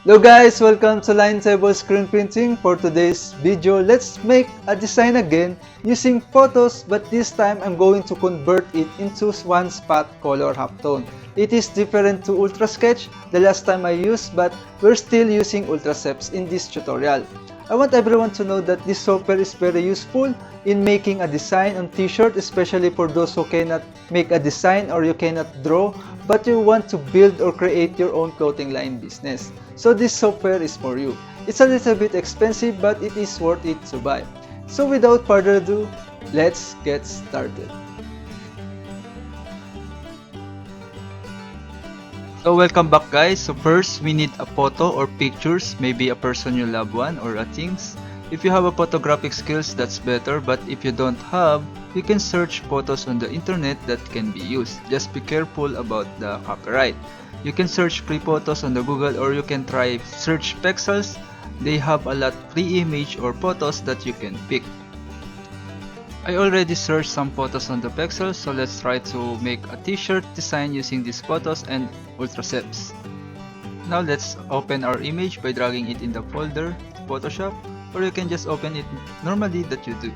Hello guys, welcome to Line Table Screen Printing. For today's video, let's make a design again using photos, but this time I'm going to convert it into one spot color halftone. It is different to Ultra Sketch, the last time I used, but we're still using ULTRASEPS in this tutorial. I want everyone to know that this software is very useful in making a design on t-shirt, especially for those who cannot make a design or you cannot draw, but you want to build or create your own clothing line business. So this software is for you. It's a little bit expensive, but it is worth it to buy. So without further ado, let's get started. So welcome back guys. So first we need a photo or pictures, maybe a person you love one or a things. If you have a photographic skills, that's better, but if you don't have, you can search photos on the internet that can be used. Just be careful about the copyright. You can search free photos on the Google, or you can try search pixels. They have a lot free image or photos that you can pick. I already searched some photos on the pixels, so let's try to make a t-shirt design using these photos and ULTRASEPS. Now let's open our image by dragging it in the folder to Photoshop, or you can just open it normally that you do.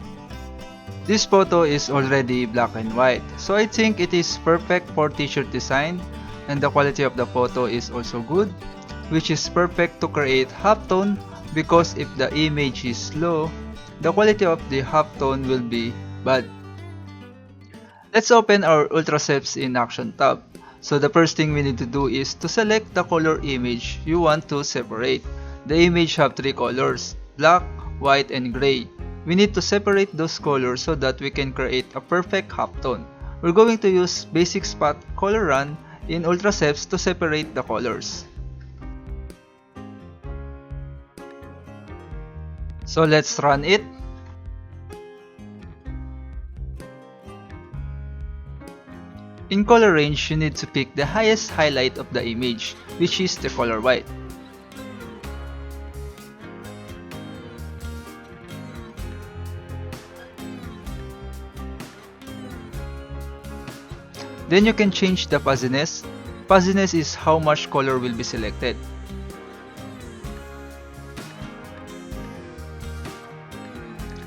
This photo is already black and white, so I think it is perfect for t-shirt design, and the quality of the photo is also good, which is perfect to create halftone, because if the image is low, the quality of the halftone will be bad. Let's open our ULTRASEPS in Action tab. So the first thing we need to do is to select the color image you want to separate. The image have three colors: black, white, and gray. We need to separate those colors so that we can create a perfect halftone. We're going to use basic spot color run in ULTRASEPS to separate the colors. So let's run it. In color range, you need to pick the highest highlight of the image, which is the color white. Then you can change the fuzziness. Fuzziness is how much color will be selected.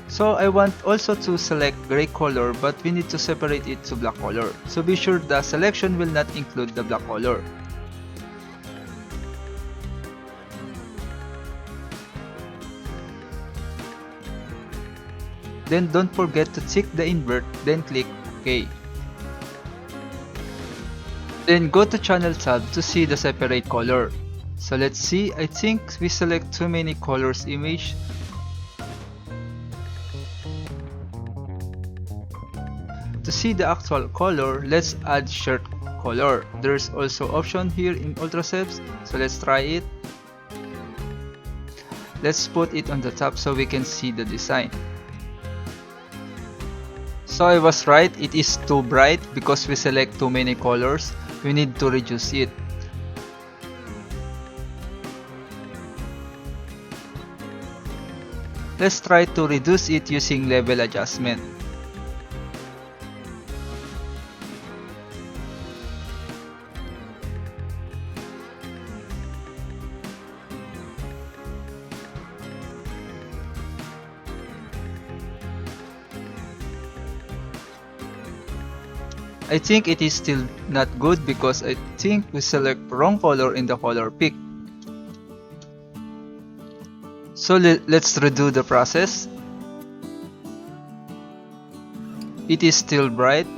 So I want also to select gray color, but we need to separate it to black color. So be sure the selection will not include the black color. Then don't forget to tick the invert, then click OK. Then go to Channel tab to see the separate color. So let's see, I think we select too many colors image. To see the actual color, let's add shirt color. There's also option here in ULTRASEPS, so let's try it. Let's put it on the top so we can see the design. So I was right, it is too bright because we select too many colors. We need to reduce it. Let's try to reduce it using level adjustment. I think it is still not good because I think we select wrong color in the color pick. So let's redo the process. It is still bright.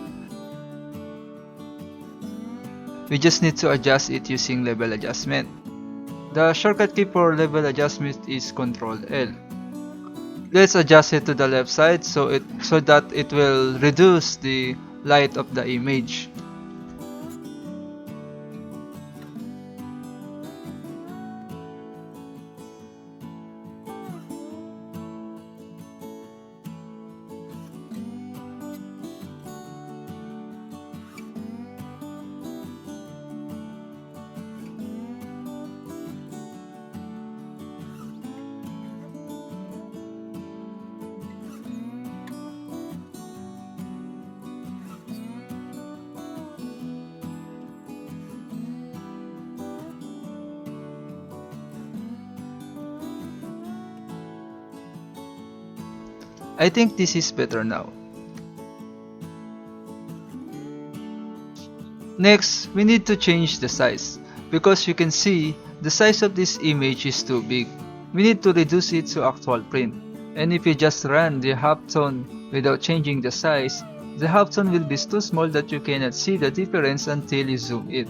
We just need to adjust it using level adjustment. The shortcut key for level adjustment is Ctrl L. Let's adjust it to the left side so that it will reduce the light of the image. I think this is better now. Next, we need to change the size. Because you can see, the size of this image is too big. We need to reduce it to actual print. And if you just run the halftone without changing the size, the halftone will be too small that you cannot see the difference until you zoom it.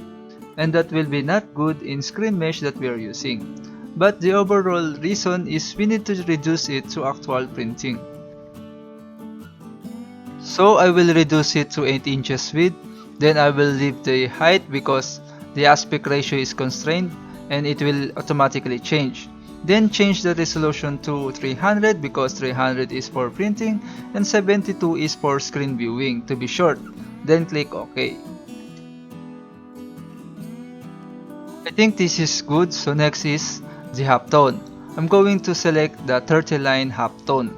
And that will be not good in screen mesh that we are using. But the overall reason is we need to reduce it to actual printing. So I will reduce it to 8 inches width, then I will leave the height because the aspect ratio is constrained and it will automatically change. Then change the resolution to 300 because 300 is for printing and 72 is for screen viewing to be short. Then click OK. I think this is good, so next is the halftone. I'm going to select the 30 line halftone.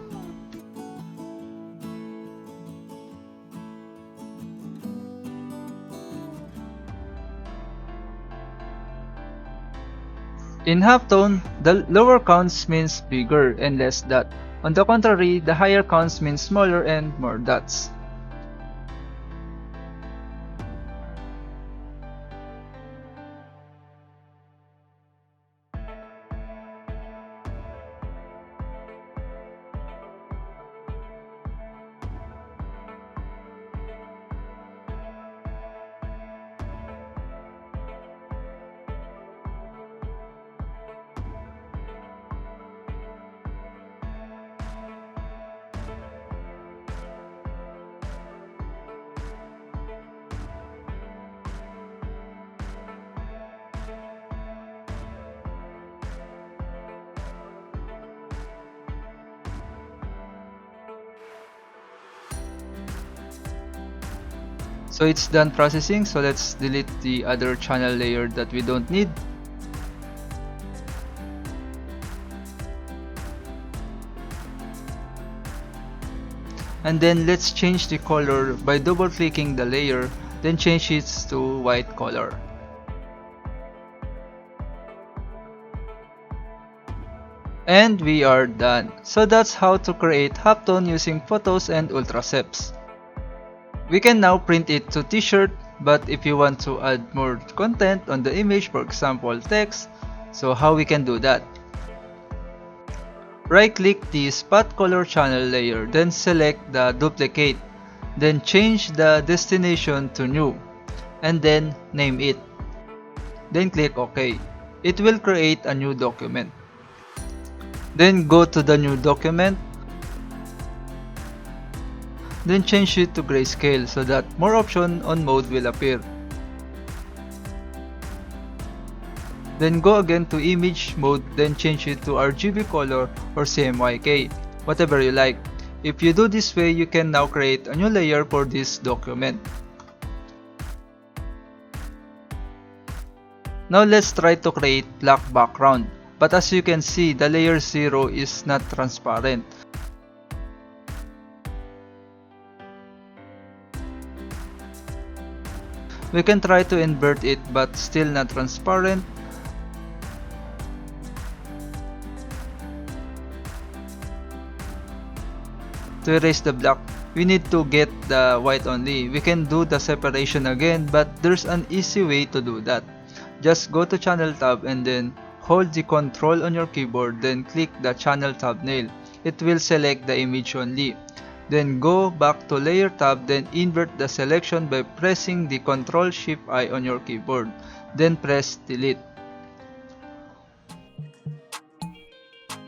In halftone, the lower counts means bigger and less dot. On the contrary, the higher counts means smaller and more dots. So it's done processing, so let's delete the other channel layer that we don't need. And then let's change the color by double clicking the layer, then change it to white color. And we are done. So that's how to create halftone using photos and ULTRASEPS. We can now print it to t-shirt, but if you want to add more content on the image, for example text, so how we can do that? Right click the spot color channel layer, then select the duplicate, then change the destination to new, and then name it. Then click OK. It will create a new document. Then go to the new document, then change it to grayscale so that more options on mode will appear. Then go again to image mode, then change it to RGB color or CMYK, whatever you like. If you do this way, you can now create a new layer for this document. Now let's try to create black background, but as you can see, the layer 0 is not transparent. We can try to invert it but still not transparent. To erase the black, we need to get the white only. We can do the separation again, but there's an easy way to do that. Just go to channel tab and then hold the control on your keyboard, then click the channel thumbnail. It will select the image only. Then go back to layer tab, then invert the selection by pressing the Ctrl Shift I on your keyboard. Then press delete.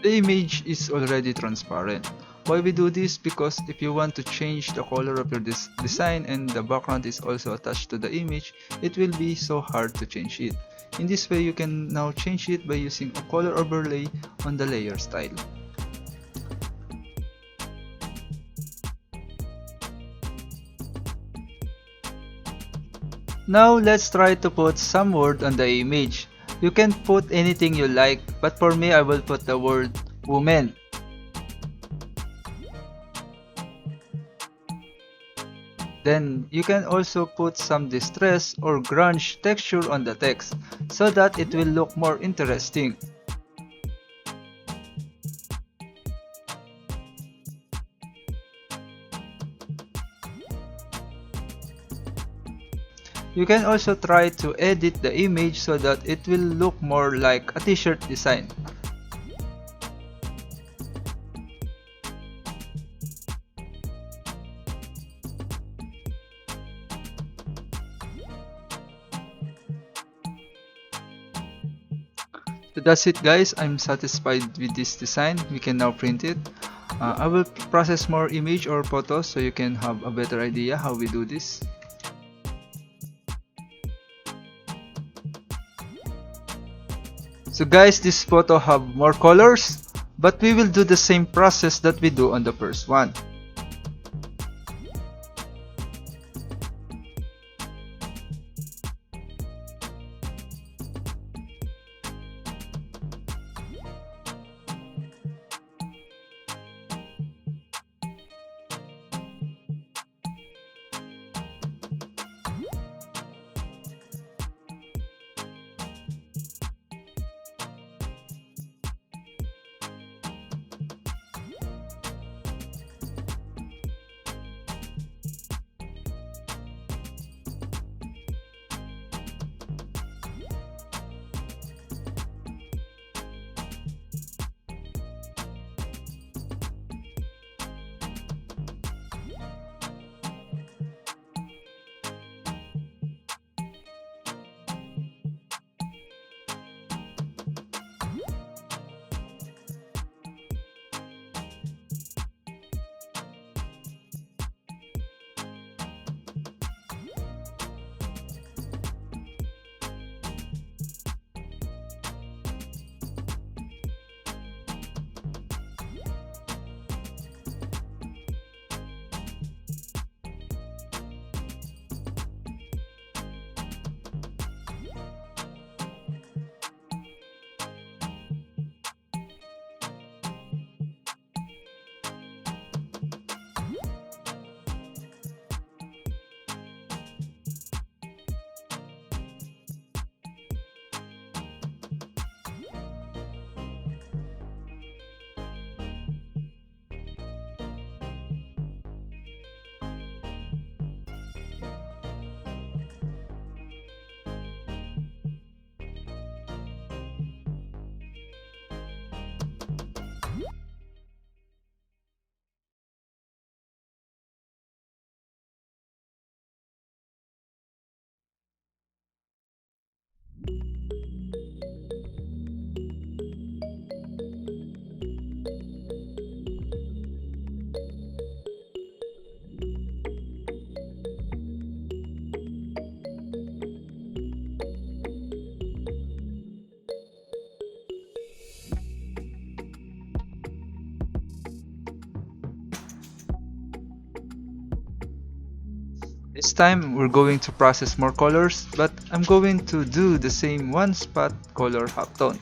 The image is already transparent. Why we do this? Because if you want to change the color of your design and the background is also attached to the image, it will be so hard to change it. In this way, you can now change it by using a color overlay on the layer style. Now let's try to put some word on the image. You can put anything you like, but for me I will put the word woman. Then you can also put some distress or grunge texture on the text so that it will look more interesting. You can also try to edit the image so that it will look more like a t-shirt design. So that's it guys, I'm satisfied with this design. We can now print it. I will process more image or photos so you can have a better idea how we do this. So guys, this photo have more colors, but we will do the same process that we do on the first one. This time we're going to process more colors, but I'm going to do the same one spot color halftone.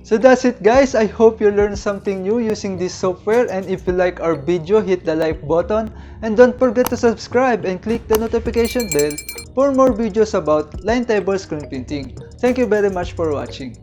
So that's it guys, I hope you learned something new using this software, and if you like our video, hit the like button and don't forget to subscribe and click the notification bell for more videos about line table screen printing. Thank you very much for watching.